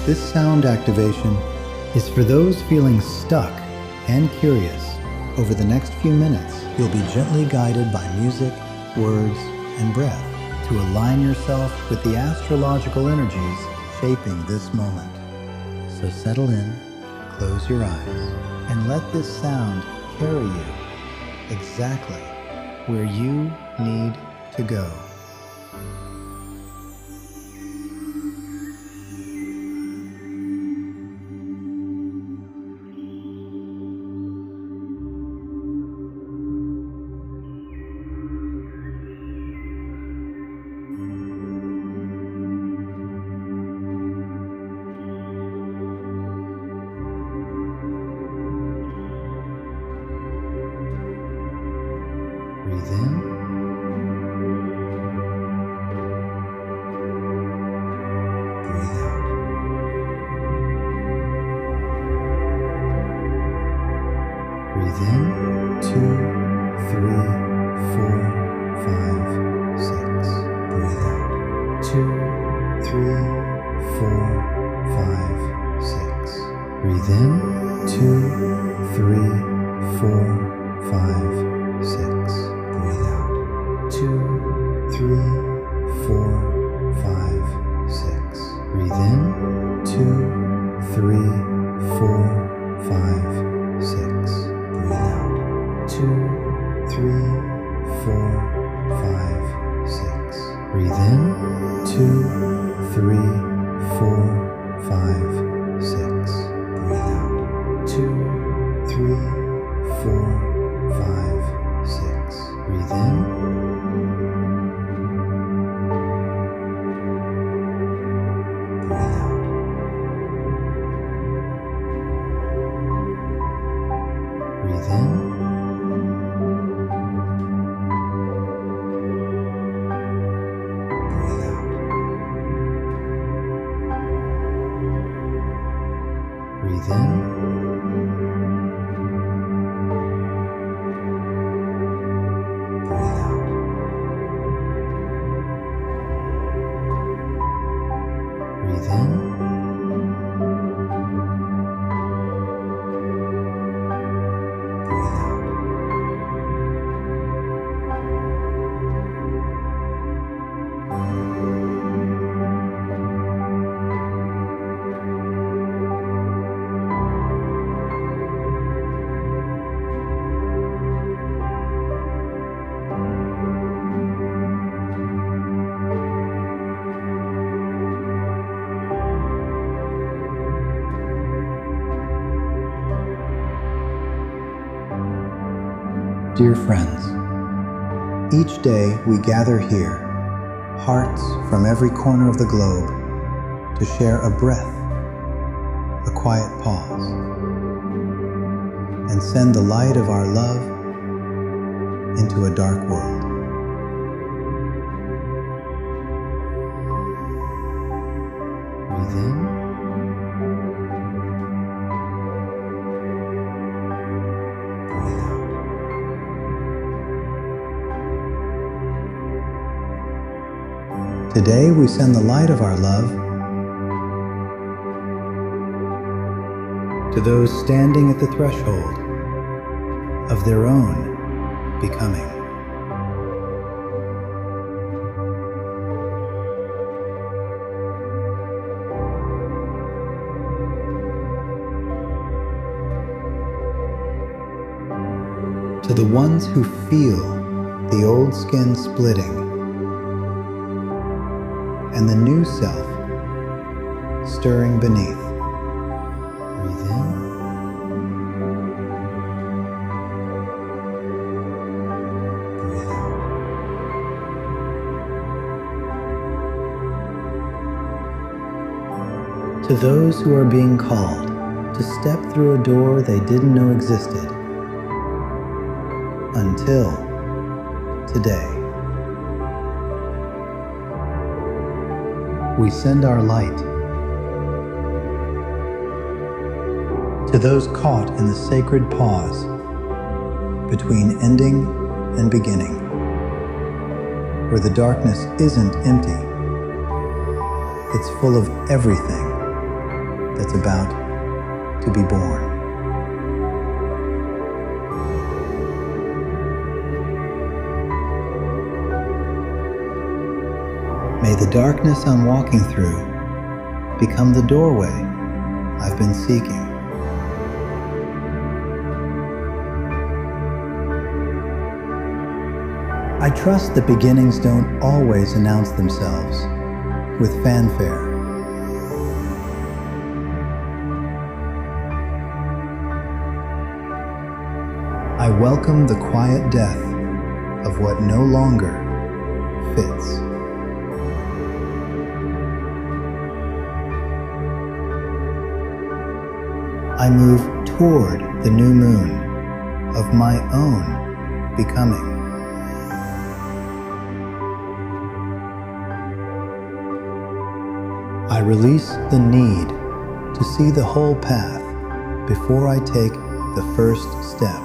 This sound activation is for those feeling stuck and curious. Over the next few minutes, you'll be gently guided by music, words, and breath to align yourself with the astrological energies shaping this moment. So settle in, close your eyes, and let this sound carry you exactly where you need to go. Breathe in. Breathe out. Breathe in. 2, 3, 4, 5, 6. Breathe out. 2, 3, 4, 5, 6. Breathe in. 2, 3, 4, 5, 6. Breathe out. 2, 3, 4, 5, 6. Breathe in. 2, 3, 4, 5, 6. Breathe out. 2, 3, 4, 5, 6. Breathe in. 2, 3, 4, 5, 6. Breathe out. 2, 3, 4, 5, 6. Breathe in. Breathe out. Breathe in. Breathe out. Breathe in. Breathe out. Breathe in. Breathe out. Dear friends, each day we gather here, hearts from every corner of the globe, to share a breath, a quiet pause, and send the light of our love into a dark world. Breathe in. Breathe out. Today we send the light of our love to those standing at the threshold of their own becoming. To the ones who feel the old skin splitting and the new self stirring beneath. Breathe in. Breathe out. To those who are being called to step through a door they didn't know existed until today. We send our light to those caught in the sacred pause between ending and beginning, where the darkness isn't empty, it's full of everything that's about to be born. May the darkness I'm walking through become the doorway I've been seeking. I trust that beginnings don't always announce themselves with fanfare. I welcome the quiet death of what no longer fits. I move toward the new moon of my own becoming. I release the need to see the whole path before I take the first step.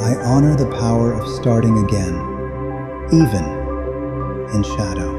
I honor the power of starting again, even in shadow.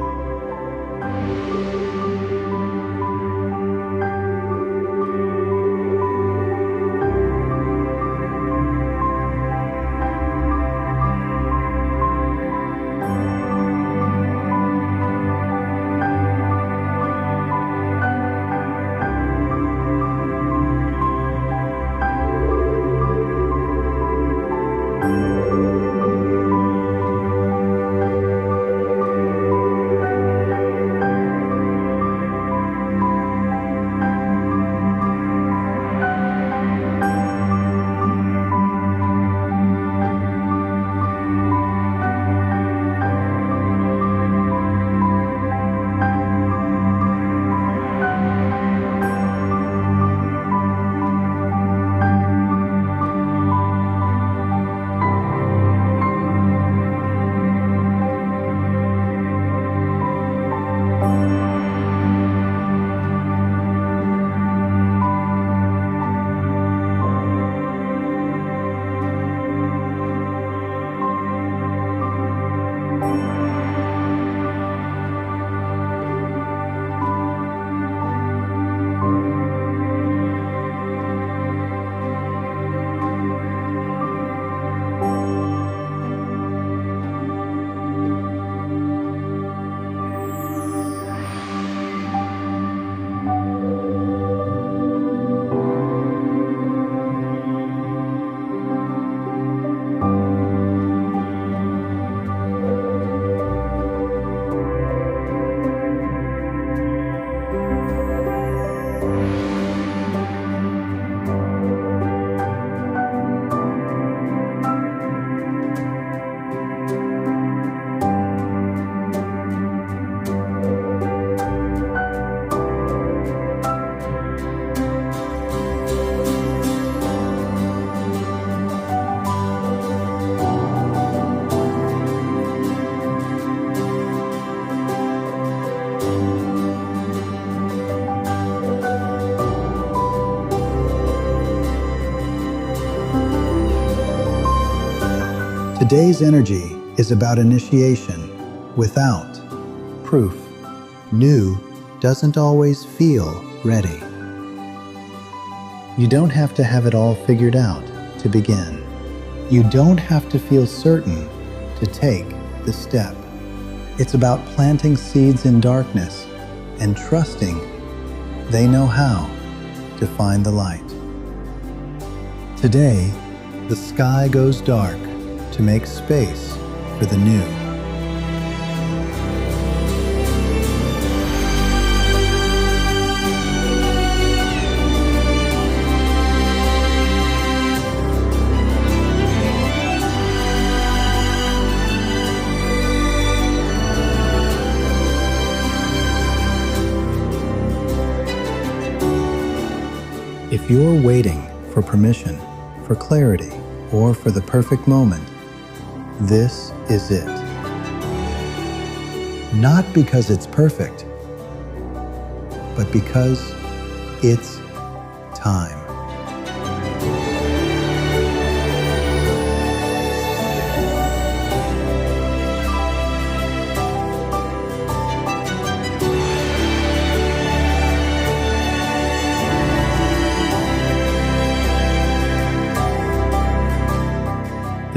Today's energy is about initiation without proof. New doesn't always feel ready. You don't have to have it all figured out to begin. You don't have to feel certain to take the step. It's about planting seeds in darkness and trusting they know how to find the light. Today, the sky goes dark to make space for the new. If you're waiting for permission, for clarity, or for the perfect moment, this is it. Not because it's perfect, but because it's time.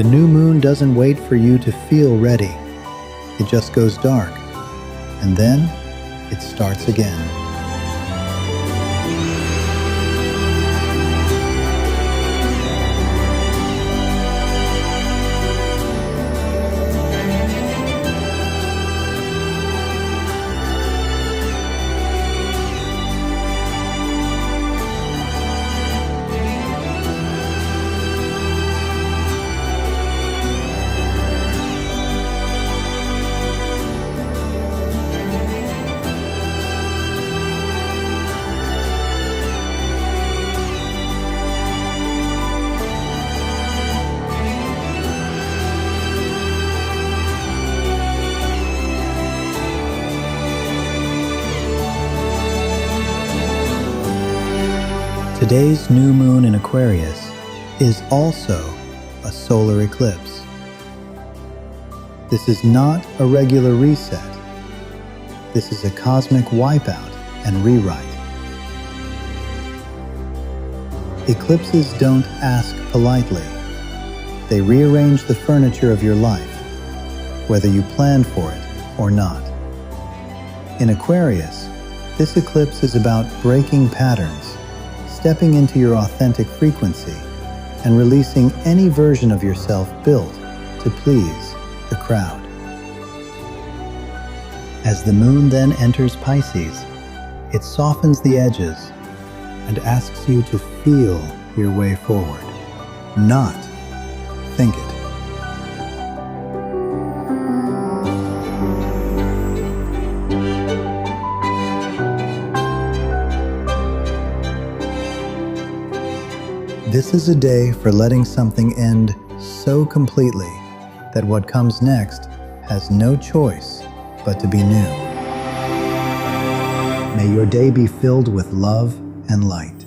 The new moon doesn't wait for you to feel ready. It just goes dark, and then it starts again. Today's new moon in Aquarius is also a solar eclipse. This is not a regular reset. This is a cosmic wipeout and rewrite. Eclipses don't ask politely. They rearrange the furniture of your life, whether you planned for it or not. In Aquarius, this eclipse is about breaking patterns, stepping into your authentic frequency, and releasing any version of yourself built to please the crowd. As the moon then enters Pisces, it softens the edges and asks you to feel your way forward, not think it. This is a day for letting something end so completely that what comes next has no choice but to be new. May your day be filled with love and light.